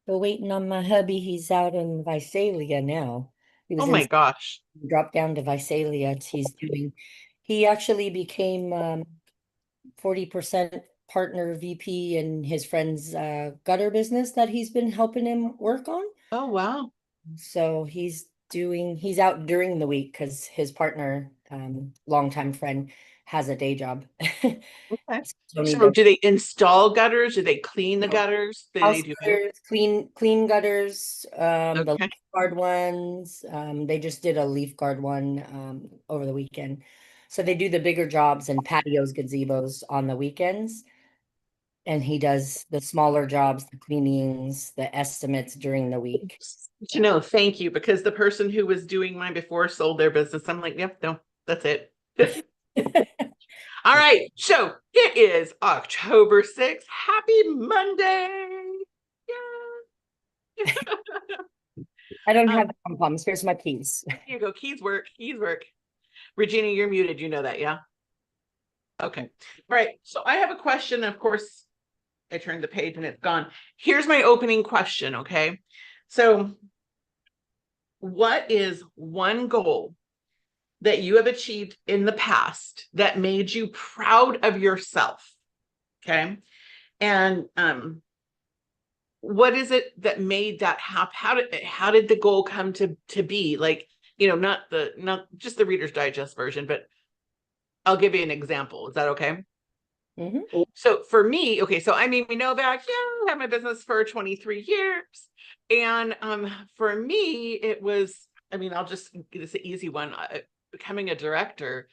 Still waiting on my hubby. He's out in Visalia now. He Oh was in my gosh. dropped down to Visalia. He actually became 40% partner VP in his friend's gutter business that he's been helping him work on. Oh wow. So he's out during the week because his partner, longtime friend, has a day job. Okay. Don't need So them. do they install gutters? Do they clean the gutters? Do they House do both? gutters, clean gutters, the Okay. leaf guard ones. They just did a leaf guard one over the weekend. So they do the bigger jobs and patios, gazebos on the weekends. And he does the smaller jobs, the cleanings, the estimates during the week. Thank you, because the person who was doing mine before sold their business. I'm like, yep, no, that's it. All right. So it is October 6th. Happy Monday. Yeah. I don't Um, have pom-poms. Here's my keys. here you go. Keys work. Keys work. Regina, you're muted. You know that, yeah? Okay. All right. So I have a question. Of course, I turned the page and it's gone. Here's my opening question. Okay. So, what is one goal that you have achieved in the past that made you proud of yourself? Okay. And what is it that made that happen? How did the goal come to be? Like, not just the Reader's Digest version, but I'll give you an example. Is that okay? Hmm. So for me, okay, so I mean, we know that, yeah, I had my business for 23 years. And for me, it was, I mean, it's an easy one, becoming a director,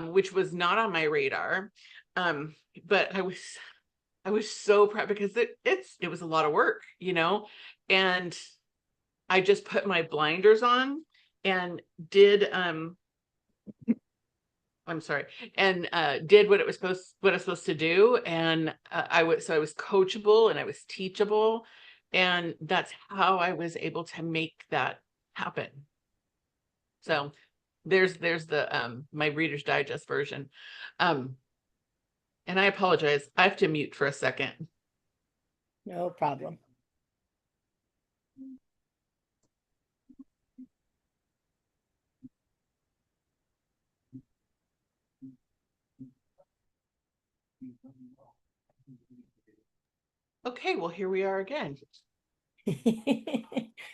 which was not on my radar. Um, but I was so proud because it was a lot of work, and I just put my blinders on and did I'm sorry, and did what I was supposed to do, and I was coachable and I was teachable, and that's how I was able to make that happen. So there's the my Reader's Digest version, um, and I apologize, I have to mute for a second. No problem. Okay, well here we are again.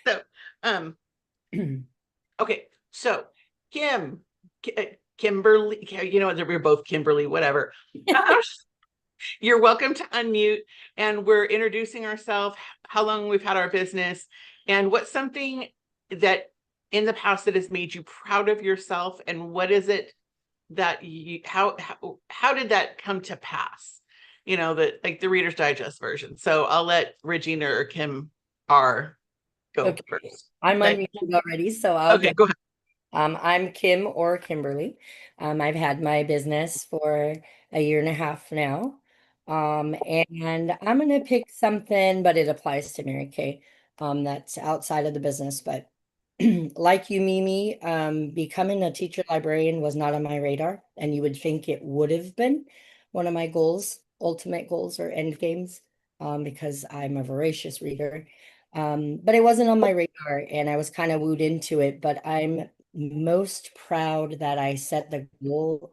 So um okay, so Kim, Kimberly, we're both Kimberly, whatever. You're welcome to unmute, and we're introducing ourselves, how long we've had our business, and what's something that in the past that has made you proud of yourself, and what is it that how did that come to pass? That, like, the Reader's Digest version. So I'll let Regina or Kim R go Okay. first. I'm Okay. unmuted already, so I'll go. Okay, go ahead. I'm Kim or Kimberly. I've had my business for a year and a half now. And I'm going to pick something, but it applies to Mary Kay, that's outside of the business. But like you, Mimi, becoming a teacher librarian was not on my radar, and you would think it would have been one of my goals, ultimate goals or end games, because I'm a voracious reader. But it wasn't on my radar, and I was kind of wooed into it. But I'm most proud that I set the goal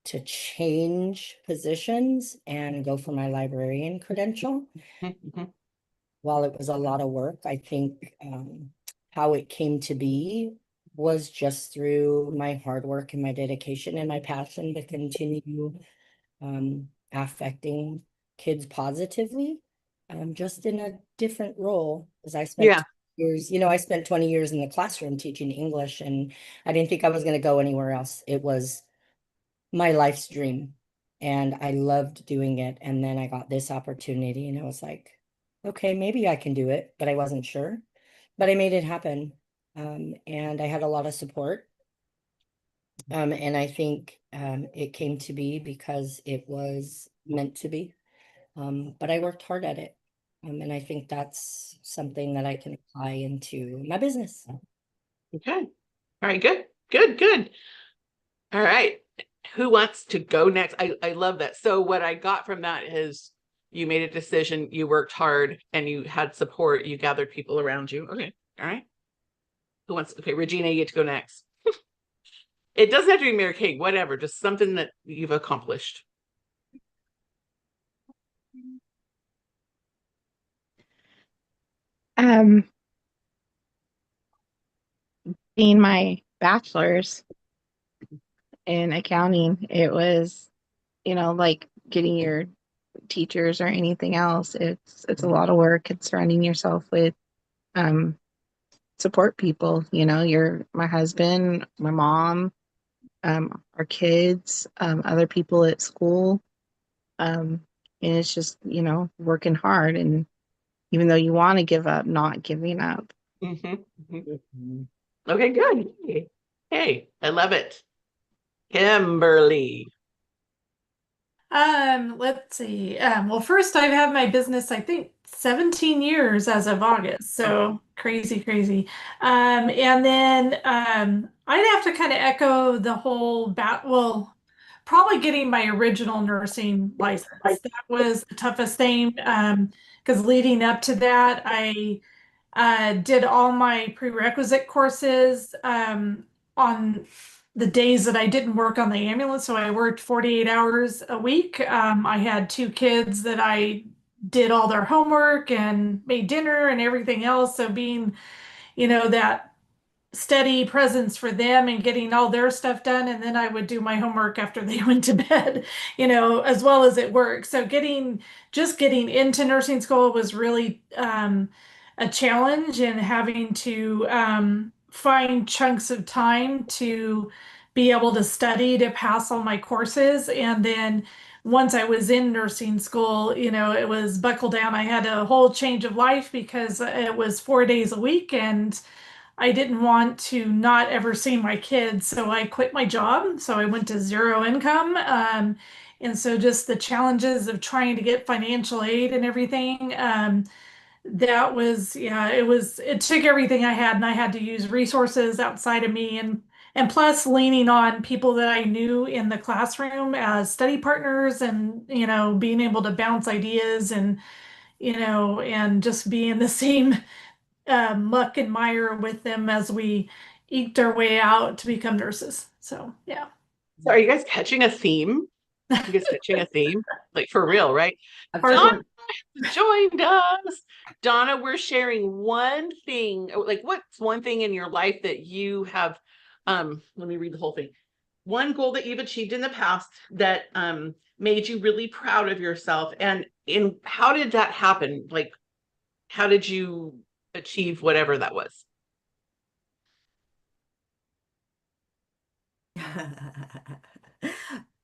to change positions and go for my librarian credential. Mhm. While it was a lot of work, I think how it came to be was just through my hard work and my dedication and my passion to continue affecting kids positively, just in a different role. As I spent Yeah. years, I spent 20 years in the classroom teaching English, and I didn't think I was going to go anywhere else. It was my life's dream, and I loved doing it. And then I got this opportunity, and I was like, okay, maybe I can do it, but I wasn't sure. But I made it happen. And I had a lot of support. And I think it came to be because it was meant to be. But I worked hard at it. And I think that's something that I can apply into my business. Okay. All right, good. Good, good. All right. Who wants to go next? I love that. So what I got from that is you made a decision, you worked hard, and you had support, you gathered people around you. Okay. All right. Who wants? Okay, Regina, you get to go next. It doesn't have to be Mary Kay, whatever, just something that you've accomplished. Um, being my bachelor's in accounting, it was, like getting your teachers or anything else. It's a lot of work. It's surrounding yourself with um support people. You're my husband, my mom, our kids, other people at school. And it's just, working hard, and even though you want to give up, not giving up. Okay, good. Hey, I love it. Kimberly. Let's see. Well, first I've had my business, I think 17 years as of August. So crazy, crazy. And then I'd have to kind of echo the whole well, probably getting my original nursing license. That was the toughest thing. Because leading up to that, I did all my prerequisite courses on the days that I didn't work on the ambulance. So I worked 48 hours a week. I had two kids that I did all their homework and made dinner and everything else. So being, that steady presence for them and getting all their stuff done. And then I would do my homework after they went to bed, as well as at work. So just getting into nursing school was really a challenge, and having to find chunks of time to be able to study to pass all my courses. And then once I was in nursing school, it was buckle down. I had a whole change of life because it was 4 days a week, and I didn't want to not ever see my kids. So I quit my job. So I went to zero income. And so just the challenges of trying to get financial aid and everything, that was, yeah, it took everything I had, and I had to use resources outside of me, and plus leaning on people that I knew in the classroom as study partners, and, being able to bounce ideas, and just be in the same muck and mire with them as we eked our way out to become nurses. So, yeah. So are you guys catching a theme? You guys catching a theme? Like for real, right? Absolutely. Donna joined us. Donna, we're sharing one thing. Like, what's one thing in your life that you have? Let me read the whole thing. One goal that you've achieved in the past that made you really proud of yourself, and how did that happen? Like, how did you achieve whatever that was?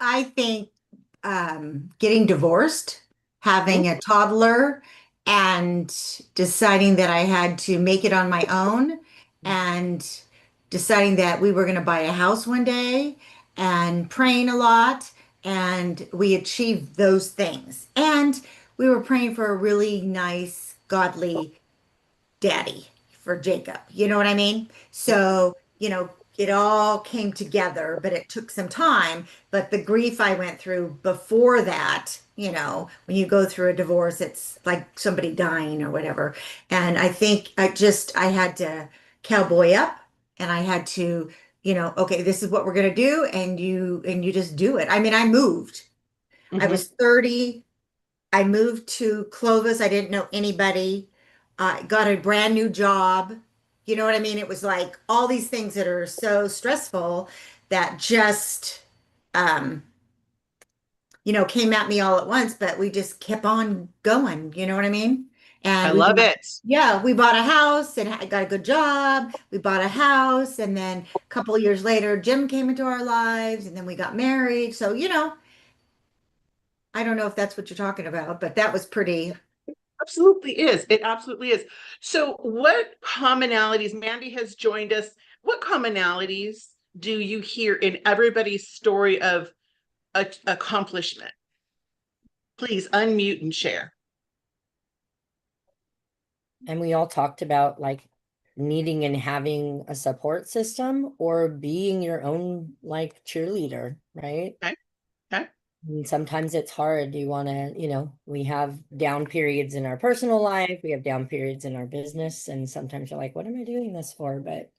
I think getting divorced, having a toddler, and deciding that I had to make it on my own, and deciding that we were going to buy a house one day, and praying a lot. And we achieved those things. And we were praying for a really nice, godly daddy for Jacob. You know what I mean? So, it all came together, but it took some time. But the grief I went through before that, when you go through a divorce, it's like somebody dying or whatever. And I think I had to cowboy up, and I had to, okay, this is what we're going to do. And you just do it. I mean, I moved. I Mhm. was 30. I moved to Clovis. I didn't know anybody. I got a brand new job. You know what I mean? It was like all these things that are so stressful that just, um, came at me all at once, but we just kept on going. You know what I mean? I And love it. yeah, we bought a house, and I got a good job. We bought a house. And then a couple of years later, Jim came into our lives, and then we got married. So, I don't know if that's what you're talking about, but that was pretty. Absolutely is. It absolutely is. So, what commonalities, Mandy has joined us. What commonalities do you hear in everybody's story of accomplishment? Please unmute and share. And we all talked about like needing and having a support system or being your own like cheerleader, right? Okay. Okay. And sometimes it's hard. You want to, we have down periods in our personal life, we have down periods in our business, and sometimes you're like, what am I doing this for? But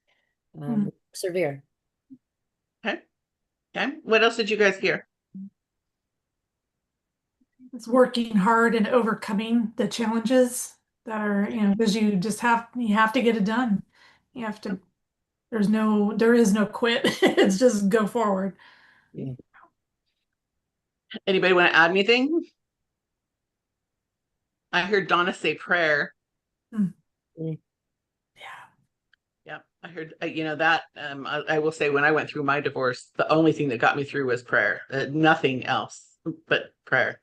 persevere. Okay. Okay. What else did you guys hear? It's working hard and overcoming the challenges that are, because you have to get it done. You have to, there is no quit. It's just go forward. Yeah. Anybody want to add anything? I heard Donna say prayer. Mm. Mm. Yeah, I heard, that, I will say when I went through my divorce, the only thing that got me through was prayer, nothing else but prayer.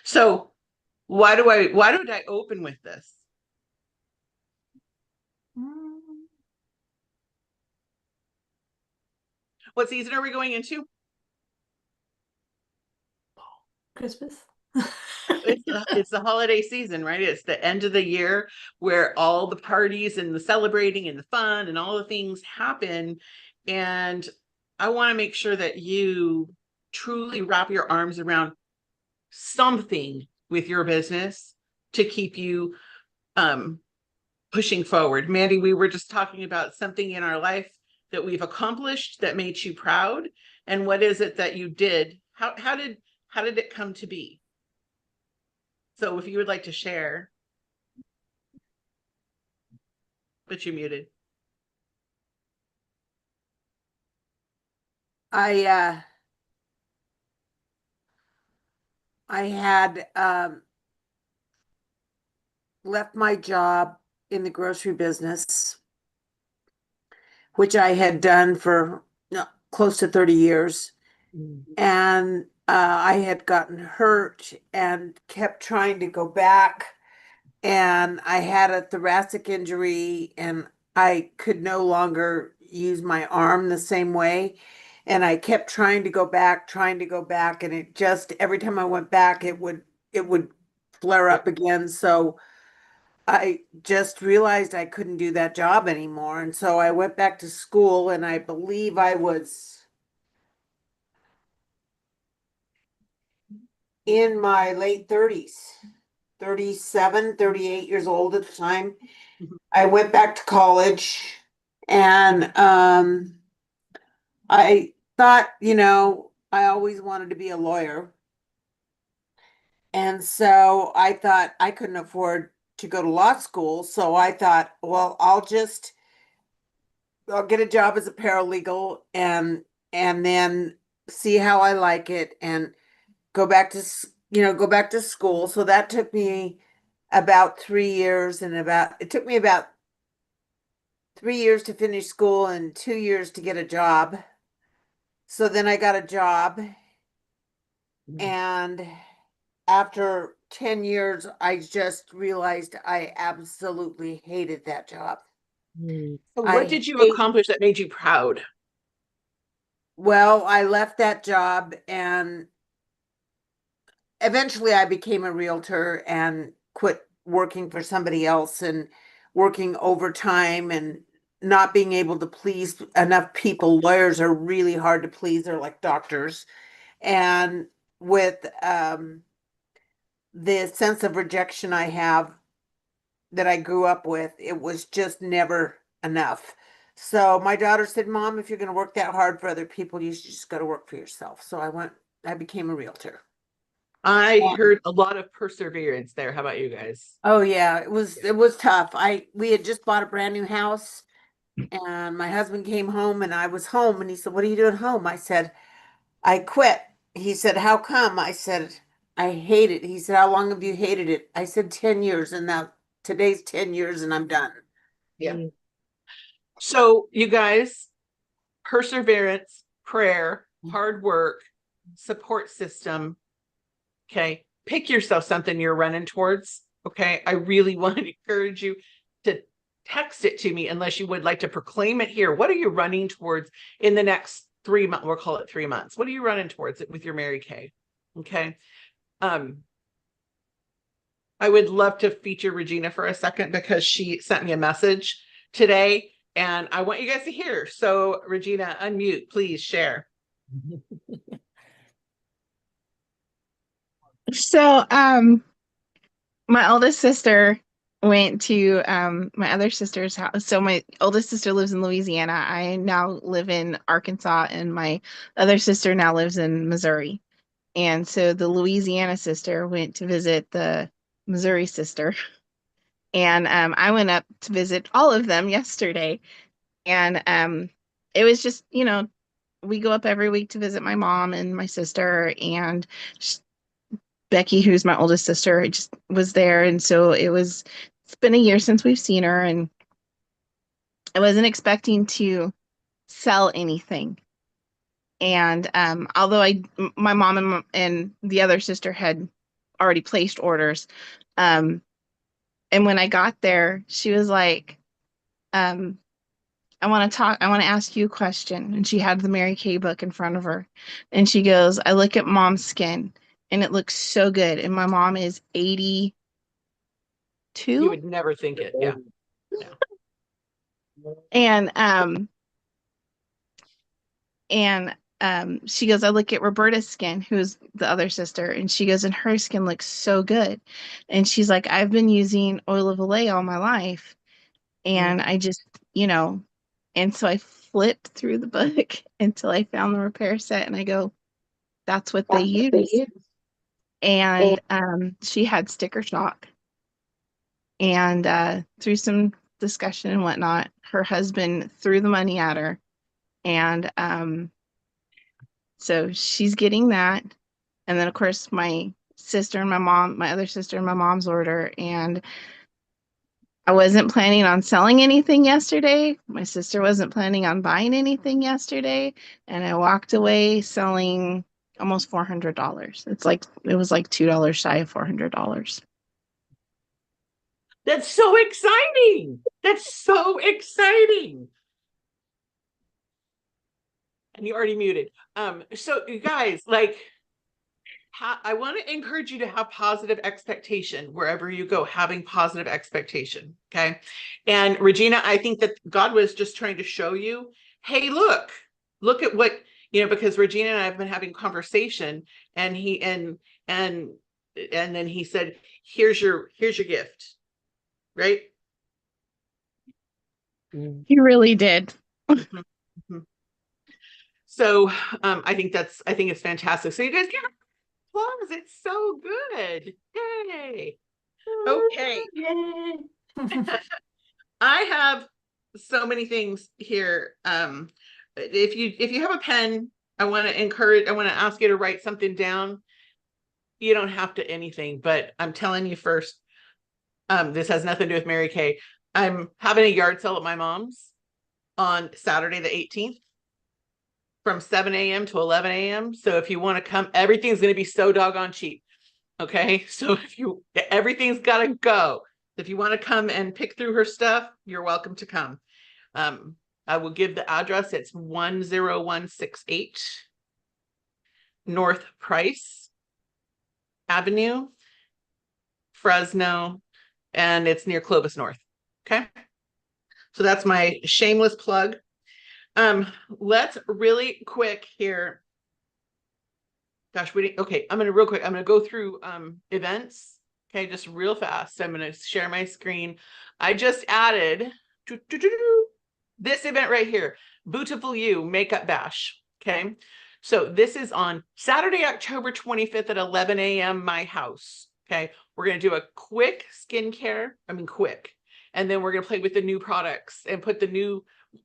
So why did I open with this? What season are we going into? Christmas. It's the holiday season, right? It's the end of the year where all the parties and the celebrating and the fun and all the things happen. And I want to make sure that you truly wrap your arms around something with your business to keep you pushing forward. Mandy, we were just talking about something in our life that we've accomplished that made you proud. And what is it that you did? How did it come to be? So if you would like to share, but you muted. I had left my job in the grocery business, which I had done for close to 30 years. And I had gotten hurt and kept trying to go back. And I had a thoracic injury and I could no longer use my arm the same way. And I kept trying to go back. And it just, every time I went back, it would flare up again. So I just realized I couldn't do that job anymore. And so I went back to school, and I believe I was in my late 30s, 37, 38 years old at the time. I went back to college, and I thought, I always wanted to be a lawyer. And so I thought I couldn't afford to go to law school. So I thought, well, I'll get a job as a paralegal and then see how I like it and go back to school. So that took me about 3 years, and it took me about 3 years to finish school and 2 years to get a job. So then I got a job, and after 10 years, I just realized I absolutely hated that job. So what did you accomplish that made you proud? Well, I left that job, and eventually I became a realtor and quit working for somebody else and working overtime and not being able to please enough people. Lawyers are really hard to please. They're like doctors. And with the sense of rejection I have that I grew up with, it was just never enough. So my daughter said, Mom, if you're going to work that hard for other people, you should just go to work for yourself. So I became a realtor. I heard a lot of perseverance there. How about you guys? Oh yeah, it was tough. We had just bought a brand new house, and my husband came home, and I was home, and he said, "What are you doing home?" I said, "I quit." He said, "How come?" I said, "I hate it." He said, "How long have you hated it?" I said, 10 years, and now today's 10 years and I'm done. Yeah. So you guys, perseverance, prayer, hard work, support system. Okay. Pick yourself something you're running towards. Okay. I really want to encourage you to text it to me unless you would like to proclaim it here. What are you running towards in the next 3 months? We'll call it 3 months. What are you running towards it with your Mary Kay? Okay. I would love to feature Regina for a second because she sent me a message today and I want you guys to hear. So Regina, unmute, please share. So, my oldest sister went to my other sister's house. So my oldest sister lives in Louisiana. I now live in Arkansas, and my other sister now lives in Missouri. And so the Louisiana sister went to visit the Missouri sister. And I went up to visit all of them yesterday. And it was just, we go up every week to visit my mom and my sister. And Becky, who's my oldest sister, just was there. And so it's been a year since we've seen her. And I wasn't expecting to sell anything. And although my mom and the other sister had already placed orders, and when I got there, she was like, I want to ask you a question. And she had the Mary Kay book in front of her. And she goes, I look at mom's skin and it looks so good. And my mom is 82. You would never think it. Yeah. And she goes, I look at Roberta's skin, who's the other sister, and she goes, and her skin looks so good. And she's like, I've been using oil of Olay all my life. And I just, and so I flipped through the book until I found the repair set, and I go, that's what they use. And she had sticker shock. And through some discussion and whatnot, her husband threw the money at her. And so she's getting that. And then, of course, my sister and my mom, my other sister and my mom's order. And I wasn't planning on selling anything yesterday. My sister wasn't planning on buying anything yesterday. And I walked away selling almost $400. It was like $2 shy of $400. That's so exciting. That's so exciting. And you already muted. So you guys, I want to encourage you to have positive expectation wherever you go, having positive expectation. Okay. And Regina, I think that God was just trying to show you, hey, look at what, because Regina and I have been having conversation, and and then he said, here's your gift. Right. He really did. So I think it's fantastic. So you guys get applause. It's so good. Yay. Okay. Yay. I have so many things here. If you have a pen, I want to ask you to write something down. You don't have to anything, but I'm telling you first, this has nothing to do with Mary Kay. I'm having a yard sale at my mom's on Saturday the 18th from 7 a.m. to 11 a.m. So if you want to come, everything's going to be so doggone cheap. Okay. So everything's got to go. If you want to come and pick through her stuff, you're welcome to come. I will give the address. It's 10168 North Price Avenue, Fresno, and it's near Clovis North. Okay. So that's my shameless plug. Let's really quick here. Gosh, okay, I'm going to go through events. Okay, just real fast. So I'm going to share my screen. I just added this event right here, Beautiful You Makeup Bash. Okay, so this is on Saturday, October 25th at 11 a.m. my house. Okay, we're going to do a quick skincare. Quick. And then we're going to play with the new products and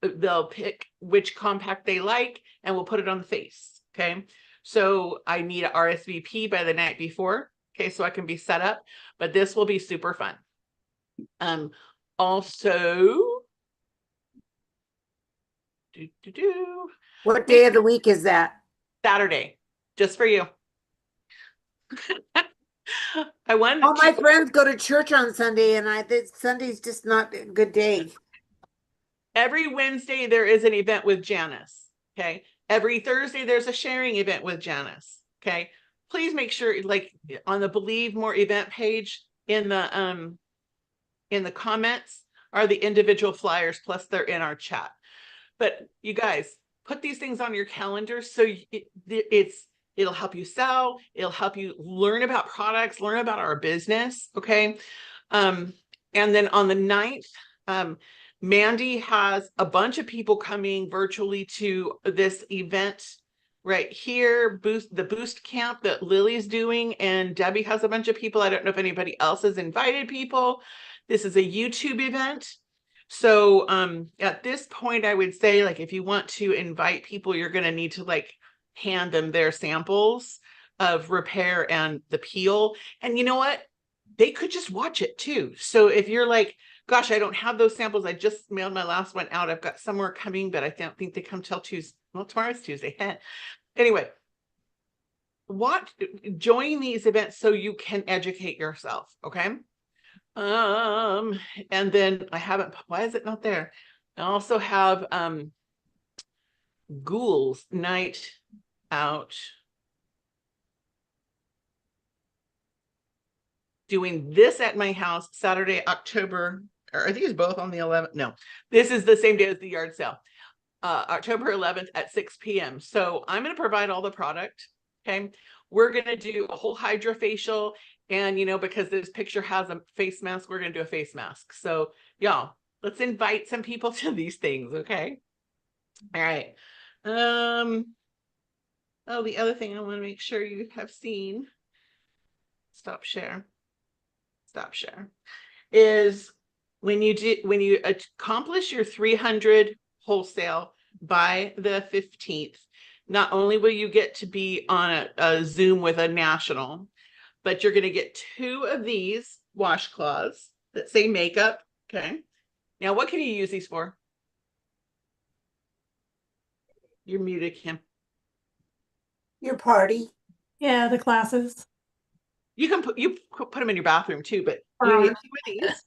they'll pick which compact they like, and we'll put it on the face. Okay. So I need a RSVP by the night before. Okay. So I can be set up, but this will be super fun. Also, What day of the week is that? Saturday, just for you. I want all my friends go to church on Sunday, and Sunday's just not a good day. Every Wednesday there is an event with Janice. Okay. Every Thursday there's a sharing event with Janice. Okay. Please make sure, on the Believe More event page in the comments are the individual flyers, plus they're in our chat. But you guys, put these things on your calendar so it's It'll help you sell. It'll help you learn about products, learn about our business. Okay. And then on the 9th, Mandy has a bunch of people coming virtually to this event right here, the boost camp that Lily's doing, and Debbie has a bunch of people. I don't know if anybody else has invited people. This is a YouTube event. So at this point, I would say, like, if you want to invite people, you're going to need to like hand them their samples of repair and the peel. And you know what? They could just watch it too. So if you're like, gosh, I don't have those samples. I just mailed my last one out. I've got some more coming, but I don't think they come till Tuesday. Well, tomorrow's Tuesday. Anyway, join these events so you can educate yourself. Okay. And then I haven't, why is it not there? I also have Ghouls Night Out, doing this at my house Saturday, October, or I think it's both on the 11th. No, this is the same day as the yard sale, October 11th at 6 p.m. So I'm going to provide all the product. Okay. We're going to do a whole hydrofacial, and, you know, because this picture has a face mask, we're going to do a face mask. So y'all, let's invite some people to these things. Okay. All right. Oh, the other thing I want to make sure you have seen, stop share, is when you accomplish your 300 wholesale by the 15th, not only will you get to be on a Zoom with a national, but you're going to get 2 of these washcloths that say makeup. Okay. Now, what can you use these for? You're muted, Kim. Your party. Yeah, the classes. You can put them in your bathroom too, but you get 2 of these.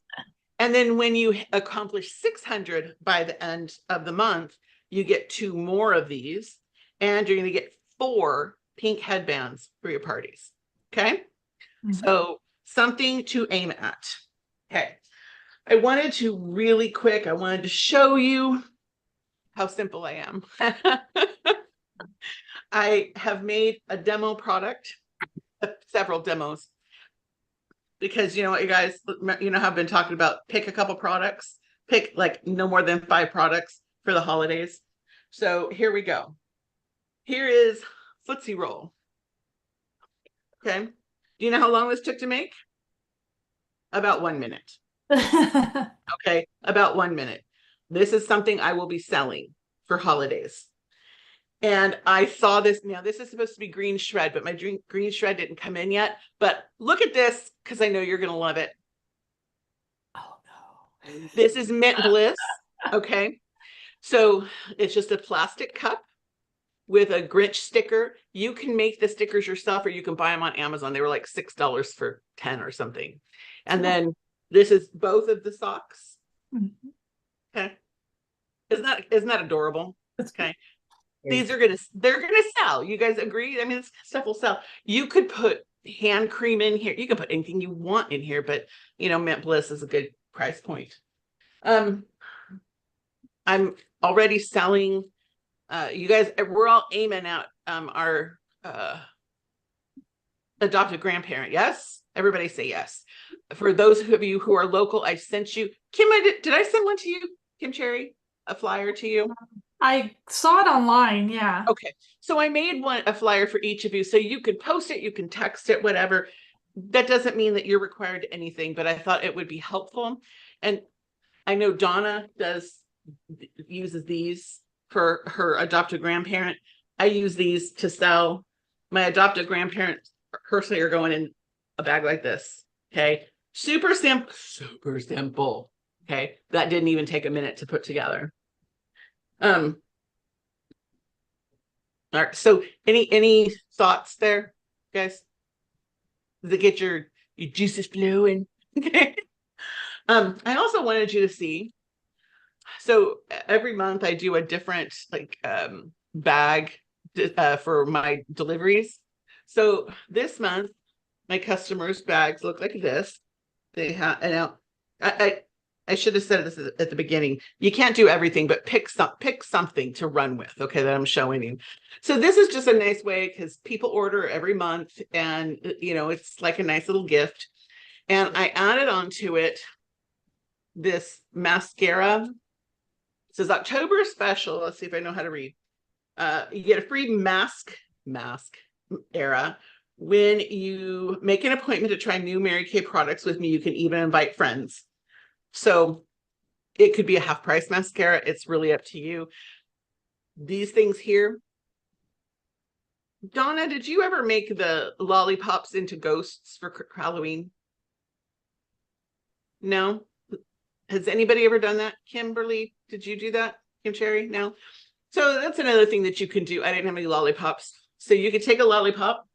And then when you accomplish 600 by the end of the month, you get 2 more of these, and you're going to get 4 pink headbands for your parties. Okay. So something to aim at. Okay. I wanted to really quick, I wanted to show you how simple I am. I have made a demo product, several demos, because you know what, you guys, you know how I've been talking about, pick a couple products, pick like no more than 5 products for the holidays. So here we go. Here is Footsie Roll. Okay. Do you know how long this took to make? About 1 minute. Okay. About 1 minute. This is something I will be selling for holidays. And I saw this. Now, this is supposed to be green shred, but my green shred didn't come in yet. But look at this, because I know you're going to love it. Oh no. This is Mint Bliss. Okay. So it's just a plastic cup with a Grinch sticker. You can make the stickers yourself, or you can buy them on Amazon. They were like $6 for 10 or something. And then this is both of the socks. Okay. Isn't that adorable? Okay. These are they're gonna sell. You guys agree? I mean, this stuff will sell. You could put hand cream in here. You can put anything you want in here, but you know, Mint Bliss is a good price point. I'm already selling. You guys, we're all aiming at our adopted grandparent. Yes, everybody say yes. For those of you who are local, I sent you, Kim. Did I send one to you, Kim Cherry? A flyer to you? I saw it online, yeah. Okay, so I made a flyer for each of you, so you can post it, you can text it, whatever. That doesn't mean that you're required to anything, but I thought it would be helpful. And I know Donna uses these for her adopted grandparent. I use these to sell. My adopted grandparents personally are going in a bag like this. Okay, super simple. Okay, that didn't even take a minute to put together. All right, so any thoughts there, guys? Does it get your juices flowing? Okay. I also wanted you to see, so every month I do a different bag for my deliveries. So this month my customers' bags look like this. They have, and now I should have said this at the beginning. You can't do everything, but pick something to run with, okay, that I'm showing you. So this is just a nice way because people order every month and it's like a nice little gift. And I added onto it this mascara. It says October special. Let's see if I know how to read. You get a free mask era. When you make an appointment to try new Mary Kay products with me, you can even invite friends. So it could be a half price mascara. It's really up to you. These things here. Donna, did you ever make the lollipops into ghosts for Halloween? No? Has anybody ever done that? Kimberly, did you do that? Kim Cherry? No? So that's another thing that you can do. I didn't have any lollipops. So you could take a lollipop,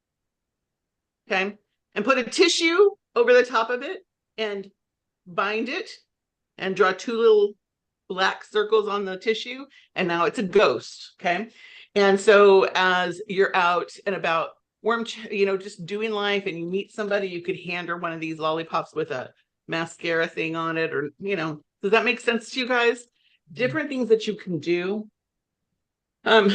okay, and put a tissue over the top of it and bind it and draw 2 little black circles on the tissue. And now it's a ghost, okay? And so as you're out and about just doing life and you meet somebody, you could hand her one of these lollipops with a mascara thing on it, or, does that make sense to you guys? Different things that you can do. I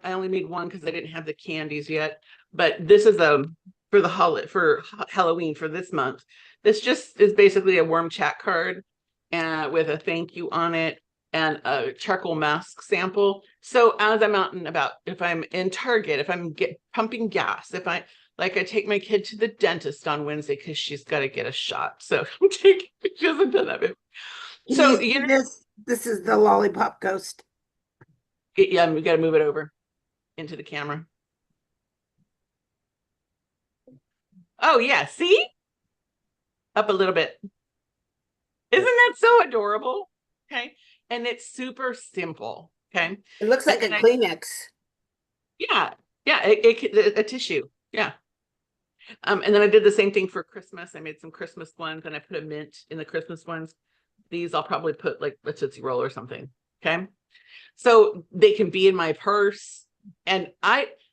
only made one because I didn't have the candies yet, but this is for Halloween for this month. This just is basically a warm chat card with a thank you on it and a charcoal mask sample. So as I'm out and about, if I'm in Target, if I'm pumping gas, if I take my kid to the dentist on Wednesday because she's got to get a shot. So she hasn't done that before. So this is the lollipop ghost. Yeah, we got to move it over into the camera. Oh yeah, see? Up a little bit. Isn't that so adorable? Okay. And it's super simple. Okay. It looks like a Kleenex. Yeah. Yeah. A tissue. Yeah. And then I did the same thing for Christmas. I made some Christmas ones and I put a mint in the Christmas ones. These I'll probably put like a Tootsie Roll or something. Okay. So they can be in my purse. And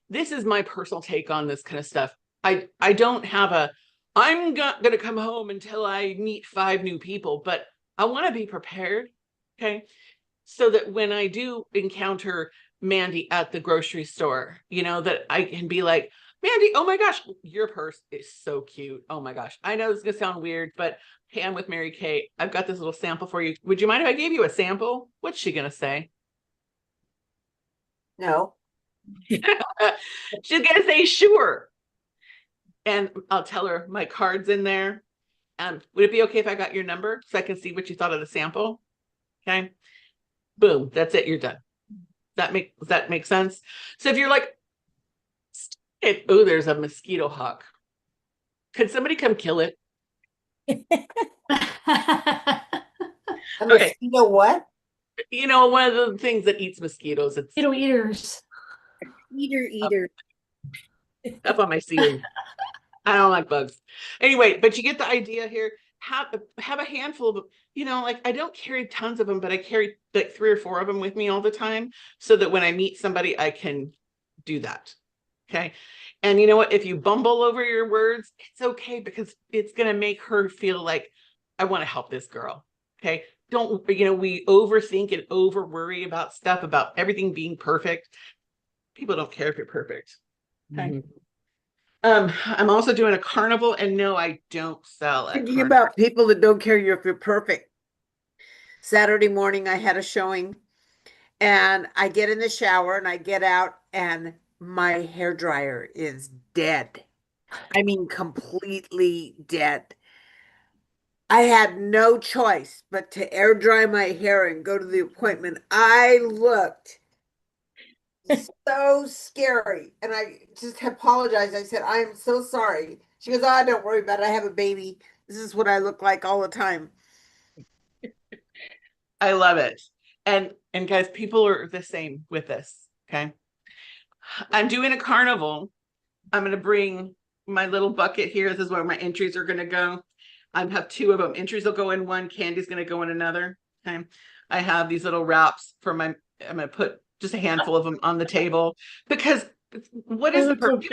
this is my personal take on this kind of stuff. I don't have I'm not going to come home until I meet 5 new people, but I want to be prepared. Okay. So that when I do encounter Mandy at the grocery store, that I can be like, Mandy, oh my gosh, your purse is so cute. Oh my gosh. I know this is going to sound weird, but hey, I'm with Mary Kay. I've got this little sample for you. Would you mind if I gave you a sample? What's she going to say? No. She's going to say, sure. And I'll tell her my card's in there. Would it be okay if I got your number so I can see what you thought of the sample? Okay. Boom. That's it. You're done. Does that make sense? So if you're like, oh, there's a mosquito hawk. Could somebody come kill it? A Okay. mosquito what? One of the things that eats mosquitoes. It's Mosquito eaters. Eater. up on my ceiling. I don't like bugs. Anyway, but you get the idea here. Have a handful of them. I don't carry tons of them, but I carry like 3 or 4 of them with me all the time so that when I meet somebody, I can do that. Okay. And you know what? If you bumble over your words, it's okay because it's going to make her feel like I want to help this girl. Okay. Don't, we overthink and over worry about stuff, about everything being perfect. People don't care if you're perfect. Okay. Mm-hmm. I'm also doing a carnival, and no, I don't sell it. Thinking about people that don't care if you're perfect. Saturday morning, I had a showing, and I get in the shower, and I get out, and my hair dryer is dead. I mean, completely dead. I had no choice but to air dry my hair and go to the appointment. I looked so scary. And I just apologized. I said, I am so sorry. She goes, oh, don't worry about it. I have a baby. This is what I look like all the time. I love it. And guys, people are the same with this. Okay. I'm doing a carnival. I'm going to bring my little bucket here. This is where my entries are going to go. I have 2 of them. Entries will go in one. Candy's going to go in another. Okay. I have these little wraps for I'm going to put just a handful of them on the table because what is the purpose?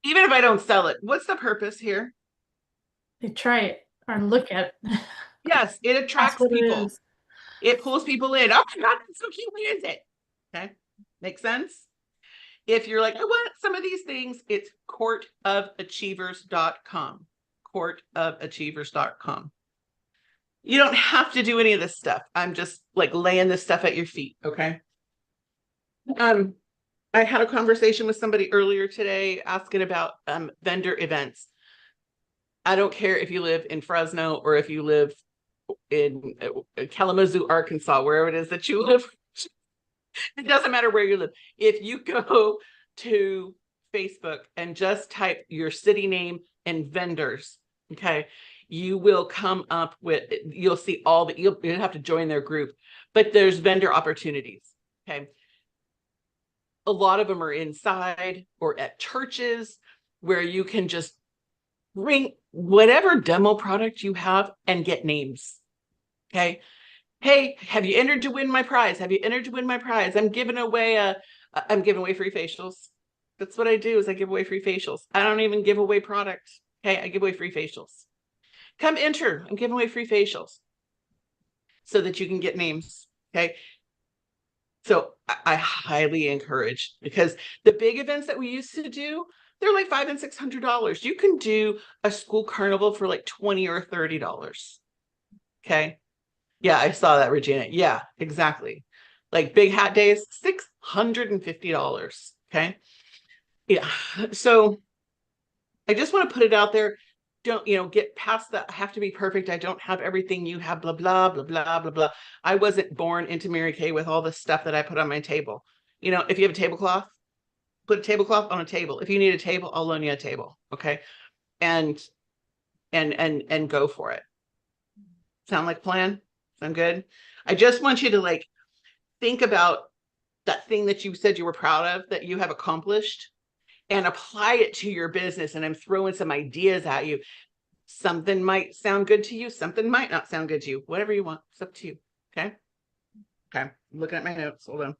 Even if I don't sell it, what's the purpose here? They try it or look at it. Yes, it That's attracts what it people. is. It pulls people in. Oh my God, that's so cute. What is it? Okay. Makes sense? If you're like, I want some of these things, it's courtofachievers.com. Courtofachievers.com. You don't have to do any of this stuff. I'm just like laying this stuff at your feet. Okay. I had a conversation with somebody earlier today asking about vendor events. I don't care if you live in Fresno or if you live in Kalamazoo, Arkansas, wherever it is that you live. It doesn't matter where you live. If you go to Facebook and just type your city name and vendors, okay, you will come up with, you'll see all the, you'll have to join their group, but there's vendor opportunities, okay? A lot of them are inside or at churches where you can just bring whatever demo product you have and get names, okay? Hey, have you entered to win my prize? Have you entered to win my prize? I'm giving away free facials. That's what I do is I give away free facials. I don't even give away products. Okay, I give away free facials. Come enter. I'm giving away free facials so that you can get names. Okay. So I highly encourage, because the big events that we used to do, they're like $500 and $600. You can do a school carnival for like $20 or $30. Okay. Yeah, I saw that, Regina. Yeah, exactly. Like big hat days, $650. Okay. Yeah. So I just want to put it out there. Don't, get past that. I have to be perfect. I don't have everything you have, blah, blah, blah, blah, blah, blah. I wasn't born into Mary Kay with all the stuff that I put on my table. If you have a tablecloth, put a tablecloth on a table. If you need a table, I'll loan you a table. Okay. And go for it. Sound like a plan? Sound good? I just want you to like think about that thing that you said you were proud of that you have accomplished and apply it to your business. And I'm throwing some ideas at you. Something might sound good to you. Something might not sound good to you. Whatever you want. It's up to you. Okay. Okay. I'm looking at my notes. Hold on.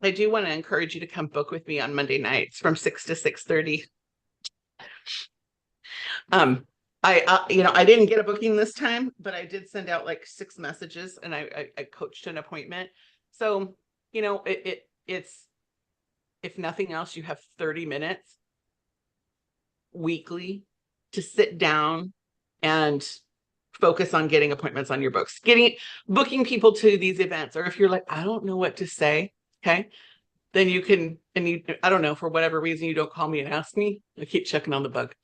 I do want to encourage you to come book with me on Monday nights from 6 to 6:30. I didn't get a booking this time, but I did send out like 6 messages and I coached an appointment. So, it's, if nothing else, you have 30 minutes weekly to sit down and focus on getting appointments on your books, booking people to these events. Or if you're like, I don't know what to say. Okay. Then you can, I don't know, for whatever reason, you don't call me and ask me. I keep checking on the bug.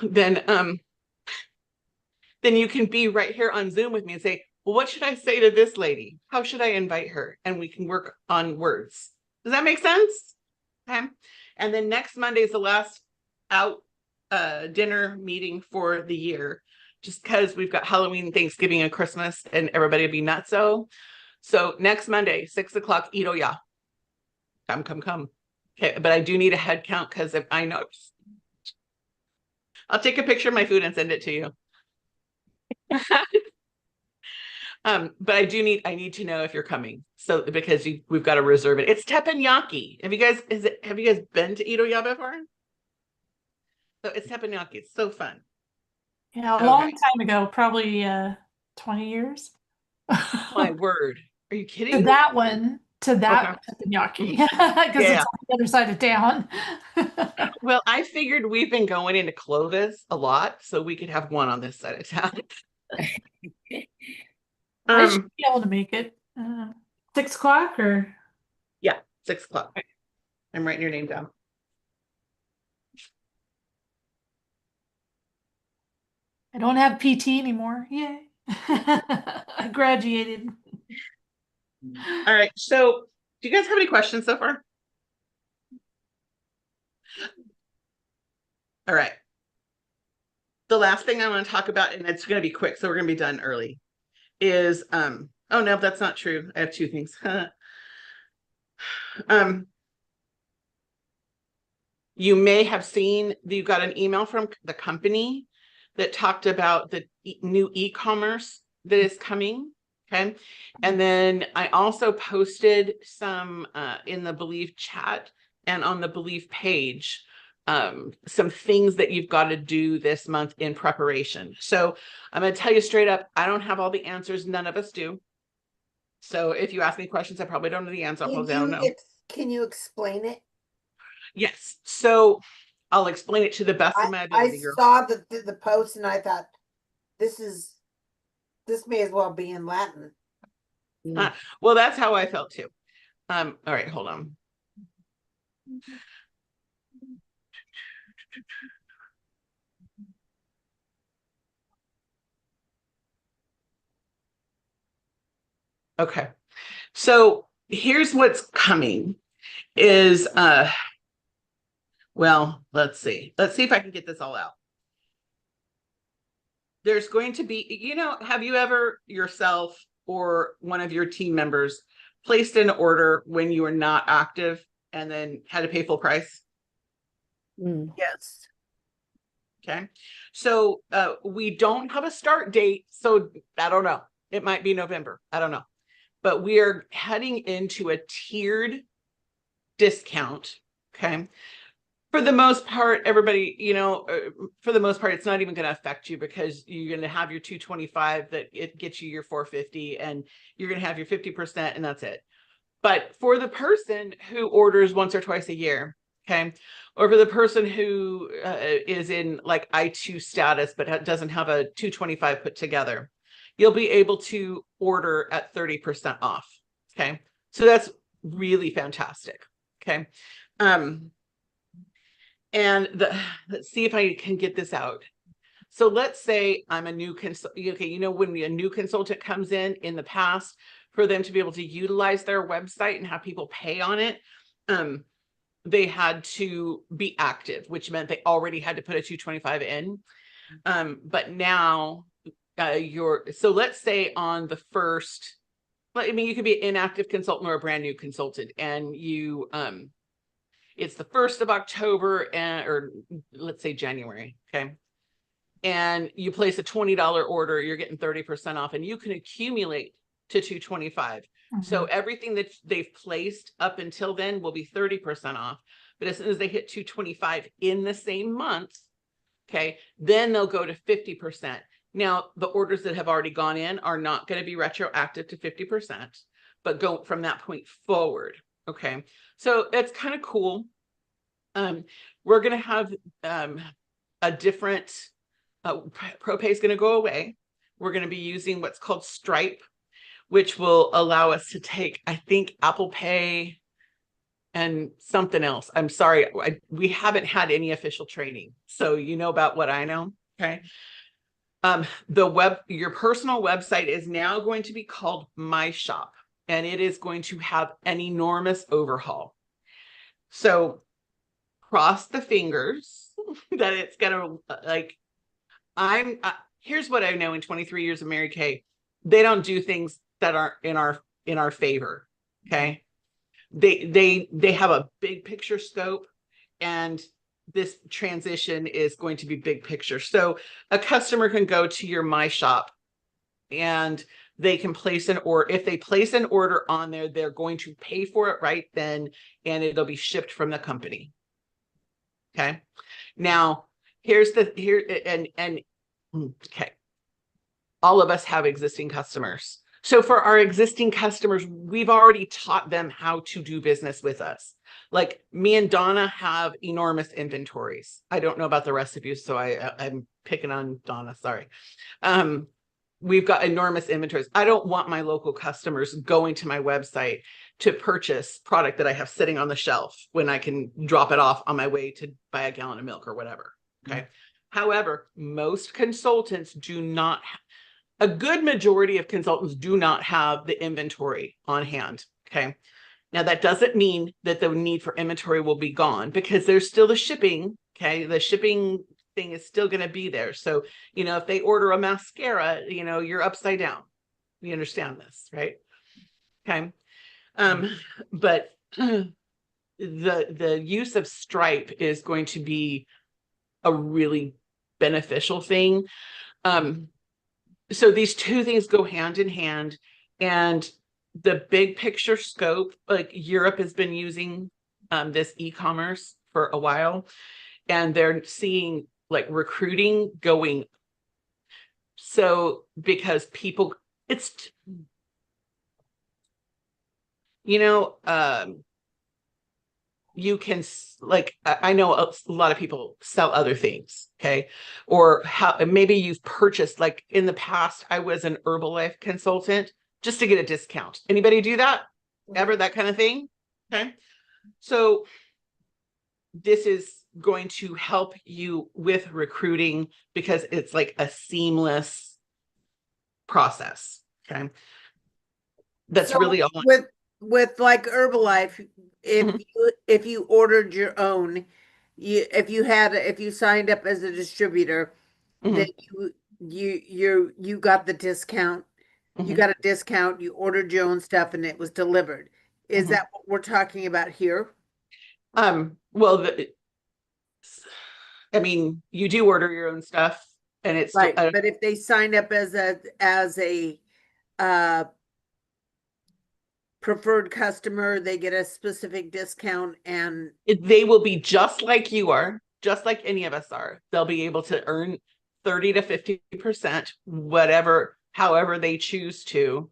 Then you can be right here on Zoom with me and say, well, what should I say to this lady? How should I invite her? And we can work on words. Does that make sense? Okay. And then next Monday is the last out dinner meeting for the year, just because we've got Halloween, Thanksgiving, and Christmas, and everybody will be nutso. So next Monday, 6 o'clock, Itoya. Come. Okay, but I do need a head count because if I know, I'll take a picture of my food and send it to you. But I need to know if you're coming. So because we've got to reserve it. It's teppanyaki. Have you guys been to Itoya before? So it's teppanyaki. It's so fun. Yeah, a long time ago, probably 20 years. My word. Are you kidding To me? that one, teppanyaki, because Yeah. it's on the other side of town. Well, I figured we've been going into Clovis a lot, so we could have one on this side of town. I should be able to make it. 6 o'clock or? Yeah, 6 o'clock. I'm writing your name down. I don't have PT anymore. Yay. I graduated. All right. So do you guys have any questions so far? All right. The last thing I want to talk about, and it's going to be quick, so we're going to be done early, is oh no, that's not true. I have 2 things. You may have seen that you got an email from the company that talked about the new e-commerce that is coming. Okay. And then I also posted some in the Believe chat and on the Believe page, some things that you've got to do this month in preparation. So I'm going to tell you straight up, I don't have all the answers. None of us do. So if you ask me questions, I probably don't know the answer. I'll say, I don't know. Can you explain it? Yes. So I'll explain it to the best of my I ability. girl. saw the post and I thought, this may as well be in Latin. Well, that's how I felt too. All right, hold on. Okay. So here's what's coming is well, let's see. Let's see if I can get this all out. There's going to be, have you ever yourself or one of your team members placed an order when you were not active and then had to pay full price? Yes. Okay. So we don't have a start date. So I don't know. It might be November. I don't know. But we are heading into a tiered discount. Okay. For the most part, everybody, for the most part, it's not even going to affect you because you're going to have your 225 that it gets you your 450 and you're going to have your 50% and that's it. But for the person who orders once or twice a year, okay, or for the person who is in like I2 status but doesn't have a 225 put together, you'll be able to order at 30% off. Okay, so that's really fantastic. Okay. And let's see if I can get this out. So let's say I'm a new consultant. Okay, when a new consultant comes in the past, for them to be able to utilize their website and have people pay on it, they had to be active, which meant they already had to put a 225 in. But now so let's say on the first, you could be an inactive consultant or a brand new consultant, and you it's the 1st of October or let's say January. Okay. And you place a $20 order, you're getting 30% off and you can accumulate to 225. So everything that they've placed up until then will be 30% off. But as soon as they hit 225 in the same month, okay, then they'll go to 50%. Now, the orders that have already gone in are not going to be retroactive to 50%, but go from that point forward. Okay, so it's kind of cool. We're going to have a different, ProPay is going to go away. We're going to be using what's called Stripe, which will allow us to take, I think, Apple Pay and something else. I'm sorry, we haven't had any official training, so you know about what I know. Okay. Your personal website is now going to be called My Shop, and it is going to have an enormous overhaul. So cross the fingers that it's gonna here's what I know in 23 years of Mary Kay. They don't do things that aren't in our favor. Okay. They have a big picture scope, and this transition is going to be big picture. So a customer can go to your My Shop and they can place an order. If they place an order on there, they're going to pay for it right then, and it'll be shipped from the company. Okay. Now okay. All of us have existing customers. So for our existing customers, we've already taught them how to do business with us. Like me and Donna have enormous inventories. I don't know about the rest of you, so I'm picking on Donna, sorry. We've got enormous inventories. I don't want my local customers going to my website to purchase product that I have sitting on the shelf when I can drop it off on my way to buy a gallon of milk or whatever. Okay. However, most consultants do not, a good majority of consultants do not have the inventory on hand. Okay. Now that doesn't mean that the need for inventory will be gone, because there's still the shipping. Okay. The shipping thing is still going to be there. So, if they order a mascara, you're upside down. You understand this, right? Okay. But the use of Stripe is going to be a really beneficial thing. So these two things go hand in hand. And the big picture scope, like Europe has been using this e-commerce for a while, and they're seeing like recruiting going. So because people, it's, you know, you can like, I know a lot of people sell other things, okay? Or how maybe you've purchased, like in the past, I was an Herbalife consultant just to get a discount. Anybody do that? Ever that kind of thing? Okay. So this is going to help you with recruiting because it's like a seamless process. Okay. That's So really all. with like Herbalife, Mhm. if you ordered your own, if you signed up as a distributor, then Mhm. you got the discount. You Mhm. got a discount, you ordered your own stuff and it was delivered. Is Mhm. that what we're talking about here? Well, I mean, you do order your own stuff, and it's still, Right, but if they signed up as a uh preferred customer, they get a specific discount and they will be just like you are, just like any of us are. They'll be able to earn 30 to 50%, whatever, however they choose to.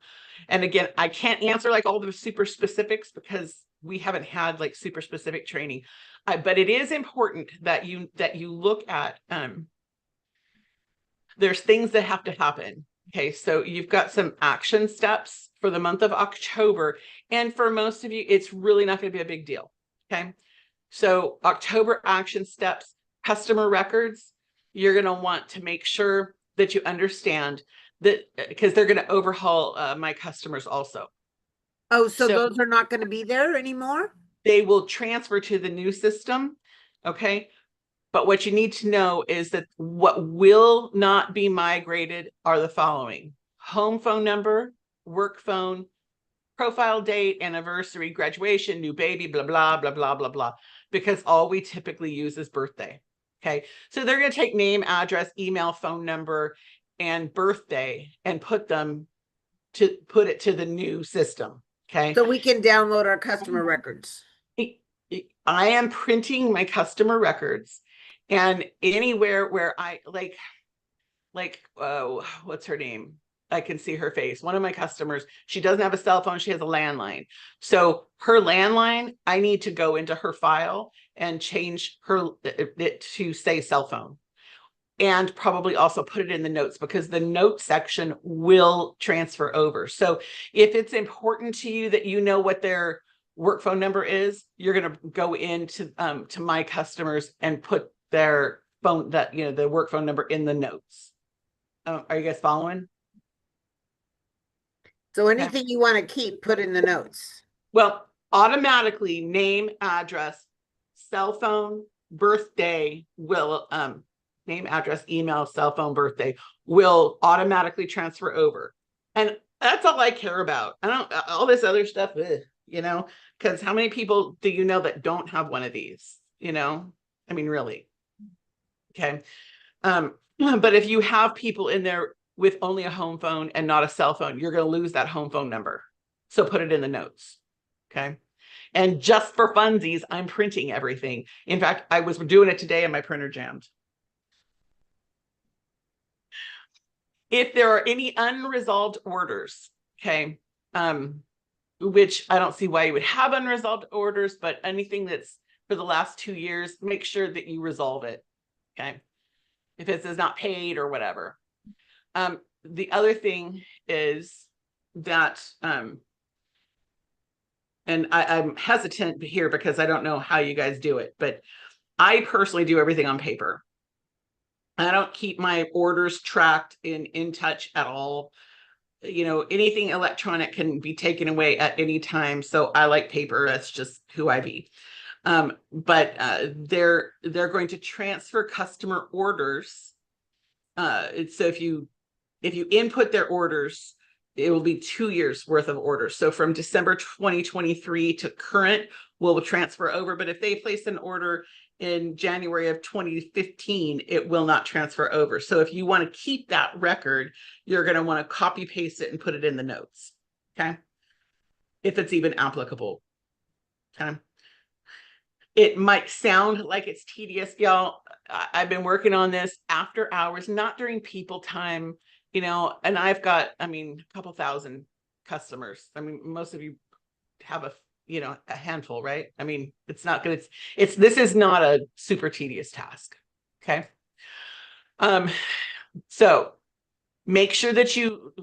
And again, I can't answer like all the super specifics because we haven't had like super specific training. But it is important that you look at there's things that have to happen. Okay, so you've got some action steps for the month of October. And for most of you, it's really not going to be a big deal. Okay, so October action steps, customer records, you're going to want to make sure that you understand that because they're going to overhaul my customers also. oh, so So those are not going to be there anymore? they will transfer to the new system. Okay. But what you need to know is that what will not be migrated are the following: home phone number, work phone, profile date, anniversary, graduation, new baby, blah, blah, blah, blah, blah, blah, because all we typically use is birthday. Okay. So they're going to take name, address, email, phone number, and birthday and put it to the new system. Okay. So we can download our customer records. I am printing my customer records, and anywhere where I what's her name? I can see her face. One of my customers, she doesn't have a cell phone, she has a landline. So her landline, I need to go into her file and change it to say cell phone. And probably also put it in the notes because the note section will transfer over. So if it's important to you that you know what their work phone number is, you're going to go into to my customers and put their phone, that the work phone number in the notes. Are you guys following? So anything you want to keep, put in the notes. Well, automatically name, address, cell phone, birthday will name, address, email, cell phone, birthday will automatically transfer over. And that's all I care about. I don't all this other stuff, because how many people do you know that don't have one of these? I mean, really. Okay. But if you have people in there with only a home phone and not a cell phone, you're going to lose that home phone number. So put it in the notes. Okay. And just for funsies, I'm printing everything. In fact, I was doing it today and my printer jammed. If there are any unresolved orders, okay, which I don't see why you would have unresolved orders, but anything that's for the last 2 years, make sure that you resolve it. Okay. If it says not paid or whatever. The other thing is that, and I'm hesitant here because I don't know how you guys do it, but I personally do everything on paper. I don't keep my orders tracked in InTouch at all. Anything electronic can be taken away at any time. So I like paper. That's just who I be. But they're going to transfer customer orders. So if you input their orders, it will be 2 years worth of orders. So from December 2023 to current, will transfer over. But if they place an order in January of 2015, it will not transfer over. So if you want to keep that record, you're going to want to copy paste it and put it in the notes. Okay. If it's even applicable. Okay. It might sound like it's tedious, y'all. I've been working on this after hours, not during people time, you know, and I've got, I mean, a couple thousand customers. I mean, most of you have a handful, right? I mean, it's not good. This is not a super tedious task. Okay. So make sure that you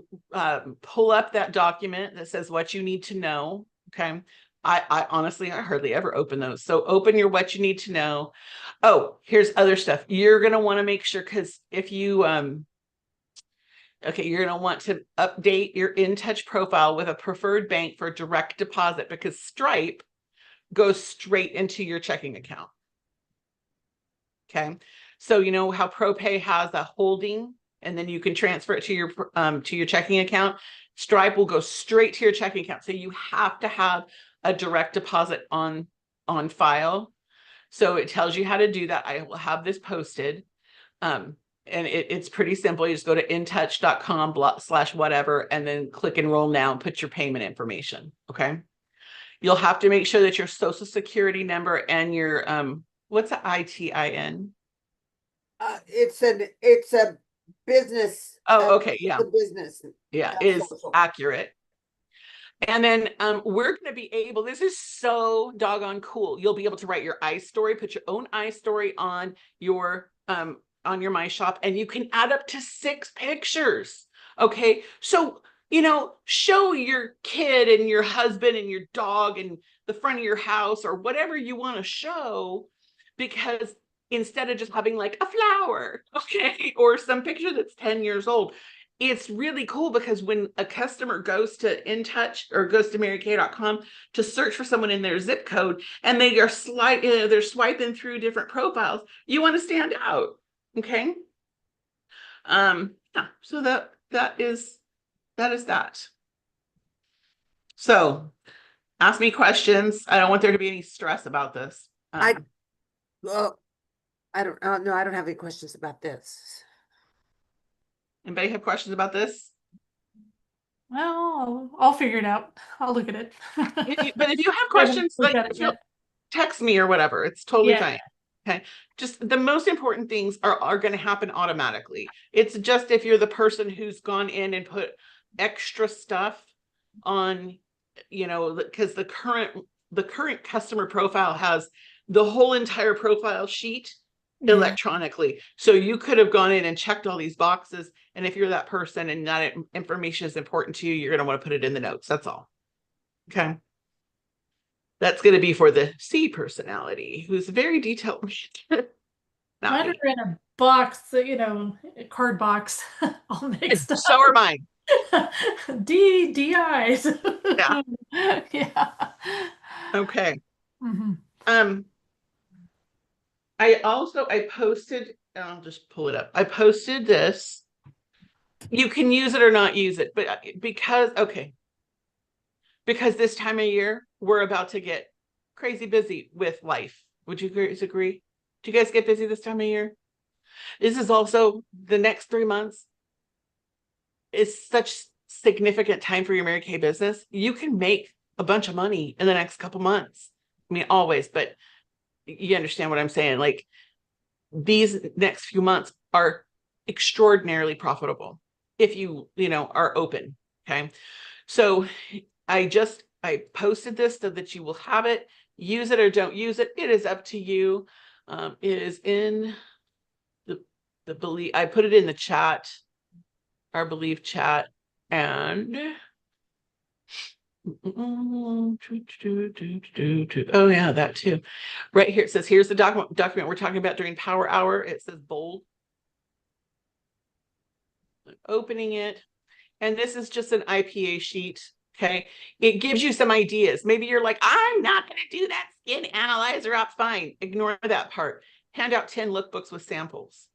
pull up that document that says what you need to know. Okay. I honestly, I hardly ever open those. So open your what you need to know. Oh, here's other stuff. You're going to want to make sure, because if you, okay, you're going to want to update your InTouch profile with a preferred bank for direct deposit, because Stripe goes straight into your checking account. Okay. So you know how ProPay has a holding and then you can transfer it to your checking account. Stripe will go straight to your checking account. So you have to have a direct deposit on file. So it tells you how to do that. I will have this posted. And it's pretty simple. You just go to intouch.com/whatever, and then click enroll now and put your payment information. Okay. You'll have to make sure that your social security number and your, what's an ITIN? It's a business. Oh, okay. Yeah. The business. Yeah. That's Is social. accurate. And then we're going to be able, this is so doggone cool. You'll be able to write your iStory, put your own iStory on your My Shop, and you can add up to 6 pictures. Okay. So, you know, show your kid and your husband and your dog and the front of your house or whatever you want to show, because instead of just having like a flower, okay, or some picture that's 10 years old, it's really cool, because when a customer goes to InTouch or goes to marykay.com to search for someone in their zip code, and they are they're swiping through different profiles, you want to stand out. Okay. Yeah, so that is that. So ask me questions. I don't want there to be any stress about this. Well, I don't know. I don't have any questions about this. Anybody have questions about this? Well, I'll figure it out. I'll look at it. But if you have I haven't questions, looked like at it yet. text me or whatever. It's totally Yeah. fine. Okay. Just the most important things are going to happen automatically. It's just if you're the person who's gone in and put extra stuff on, you know, because the current customer profile has the whole entire profile sheet Yeah. electronically. So you could have gone in and checked all these boxes. And if you're that person and that information is important to you, you're going to want to put it in the notes. That's all. Okay. That's going to be for the C personality, who's very detailed. Mine are in a box, you know, a card box, all mixed up. So are mine. DIs. Yeah. Yeah. Okay. Mhm. I posted, I'll just pull it up. I posted this. You can use it or not use it, but because this time of year, we're about to get crazy busy with life. Would you guys agree? Do you guys get busy this time of year? This is also the next 3 months is such significant time for your Mary Kay business. You can make a bunch of money in the next couple months. I mean, always, but you understand what I'm saying? Like, these next few months are extraordinarily profitable if you are open. Okay. So I posted this so that you will have it. Use it or don't use it. It is up to you. It is in the believe. I put it in the chat, our Believe chat, and oh yeah, that too. Right here it says, here's the document we're talking about during Power Hour. It says bold. Opening it, and this is just an IPA sheet. Okay, it gives you some ideas. Maybe you're like, I'm not going to do that skin analyzer up. Fine, ignore that part. Hand out 10 lookbooks with samples.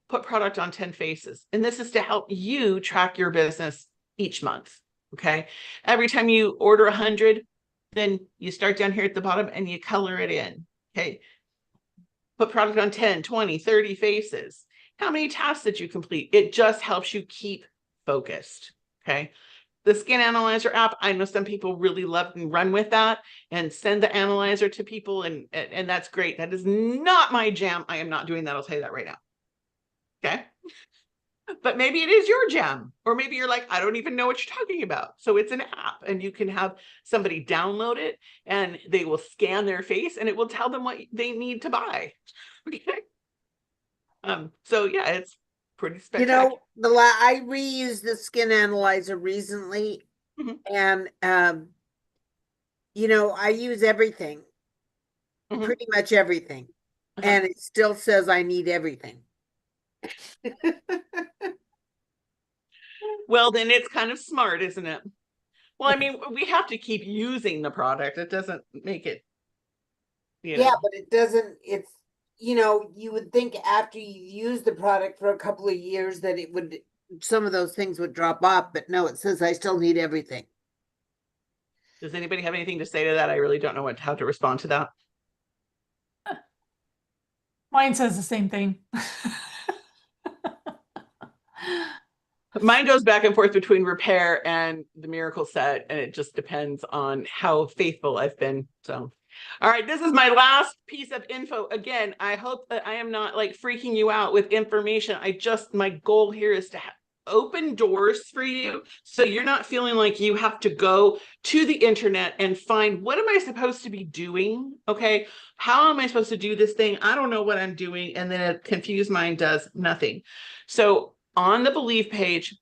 Put product on 10 faces, and this is to help you track your business each month. Okay, every time you order 100, then you start down here at the bottom and you color it in. Okay, put product on 10, 20, 30 faces. How many tasks did you complete? It just helps you keep focused. Okay, the Skin Analyzer app. I know some people really love and run with that and send the analyzer to people, and that's great. That is not my jam. I am not doing that. I'll tell you that right now. Okay. But maybe it is your jam, or maybe you're like, I don't even know what you're talking about. So it's an app, and you can have somebody download it, and they will scan their face, and it will tell them what they need to buy. Okay. So yeah, it's pretty You spectacular. know, I reused the Skin Analyzer recently, Mhm. and you know, I use everything, Mhm. pretty much everything, and it still says I need everything. Well, then it's kind of smart, isn't it? Well, I mean, we have to keep using the product. It doesn't make it, Yeah, but it doesn't, it's, you know, you would think after you use the product for a couple of years that it would, some of those things would drop off, but no, it says I still need everything. Does anybody have anything to say to that? I really don't know how to respond to that. Mine says the same thing. Mine goes back and forth between repair and the miracle set, and it just depends on how faithful I've been. So, all right, this is my last piece of info. Again, I hope that I am not like freaking you out with information. My goal here is to open doors for you, so you're not feeling like you have to go to the internet and find, what am I supposed to be doing? Okay, how am I supposed to do this thing? I don't know what I'm doing. And then a confused mind does nothing. So on the Believe page,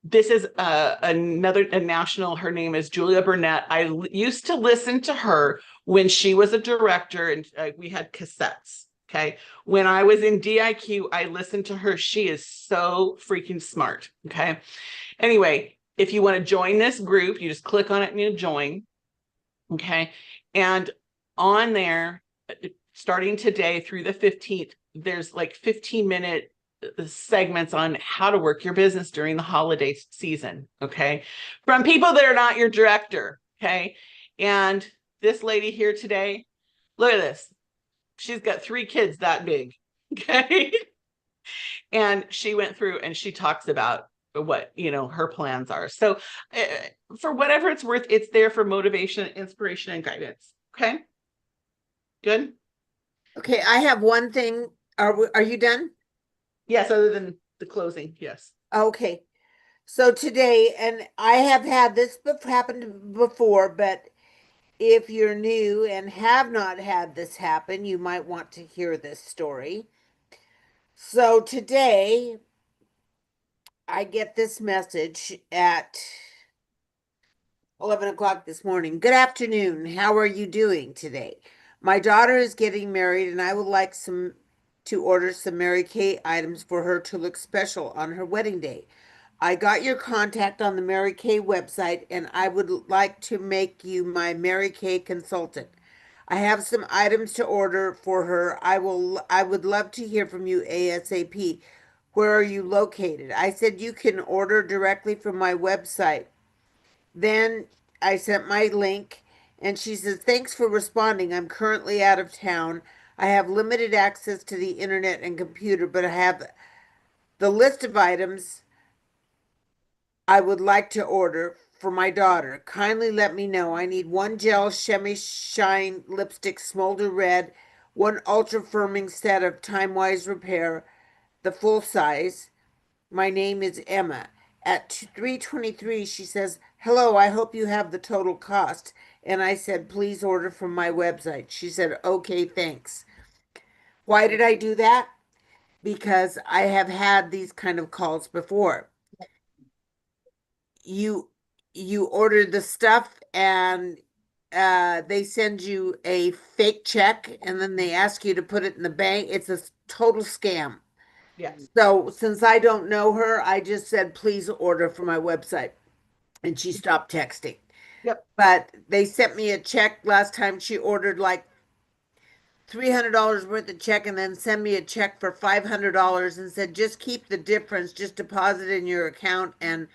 this is a national, her name is Julia Burnett. I used to listen to her when she was a director, and we had cassettes. Okay. When I was in DIQ, I listened to her. She is so freaking smart. Okay. Anyway, if you want to join this group, you just click on it and you join. Okay. And on there, starting today through the 15th, there's like 15-minute segments on how to work your business during the holiday season. Okay. From people that are not your director. Okay. And this lady here today, look at this. She's got 3 kids that big. Okay. And she went through and she talks about what, her plans are. So for whatever it's worth, it's there for motivation, inspiration, and guidance. Okay. Good. Okay, I have one thing. Are you done? Yes, other than the closing. Yes. Okay. So today, and I have had this happen before, but if you're new and have not had this happen, you might want to hear this story. So today, I get this message at 11 o'clock this morning. Good afternoon. How are you doing today? My daughter is getting married, and I would like to order some Mary Kay items for her to look special on her wedding day. I got your contact on the Mary Kay website, and I would like to make you my Mary Kay consultant. I have some items to order for her. I would love to hear from you ASAP. Where are you located? I said you can order directly from my website. Then I sent my link, and she says, "Thanks for responding. I'm currently out of town. I have limited access to the internet and computer, but I have the list of items I would like to order for my daughter. Kindly let me know. I need one gel Shemi Shine lipstick Smolder Red, one ultra firming set of Time Wise Repair, the full size. My name is Emma." At 3:23, she says, "Hello, I hope you have the total cost." And I said, "Please order from my website." She said, "Okay, thanks." Why did I do that? Because I have had these kind of calls before. You order the stuff, and they send you a fake check, and then they ask you to put it in the bank. It's a total scam. Yes. So since I don't know her, I just said, "Please order from my website." And she stopped texting. Yep. But they sent me a check last time. She ordered like $300 worth of check, and then sent me a check for $500 and said, "Just keep the difference, just deposit in your account." And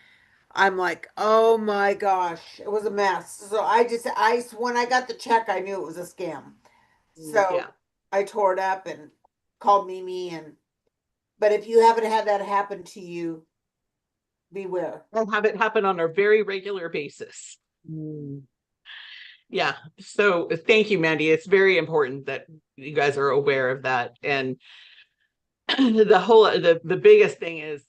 I'm like, "Oh my gosh, it was a mess." So when I got the check, I knew it was a scam. So Yeah. I tore it up and called Mimi. But if you haven't had that happen to you, beware. We'll have it happen on a very regular basis. Yeah. So thank you, Mandy. It's very important that you guys are aware of that. And the biggest thing is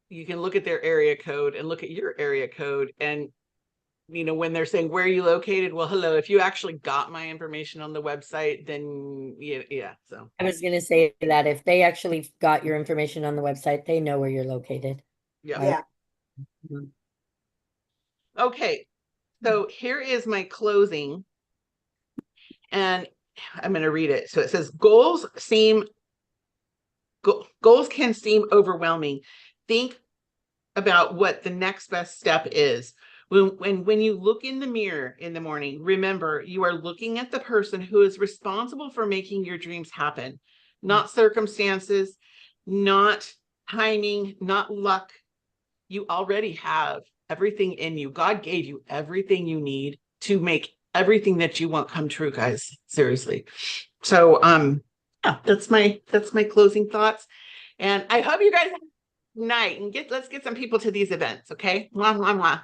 you can look at their area code and look at your area code. And, you know, when they're saying, where are you located? Well, hello, if you actually got my information on the website, then yeah. So I was going to say that if they actually got your information on the website, they know where you're located. yeah. Yeah. Okay. So here is my closing. And I'm going to read it. So it says, goals can seem overwhelming. Think about what the next best step is. When you look in the mirror in the morning, remember you are looking at the person who is responsible for making your dreams happen, not circumstances, not timing, not luck. You already have everything in you. God gave you everything you need to make everything that you want come true, guys. Seriously. So yeah, that's my closing thoughts. And I hope you guys have a good night and let's get some people to these events, okay? Mwah, mwah, mwah.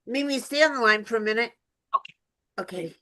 Mimi, stay on the line for a minute. Okay. Okay.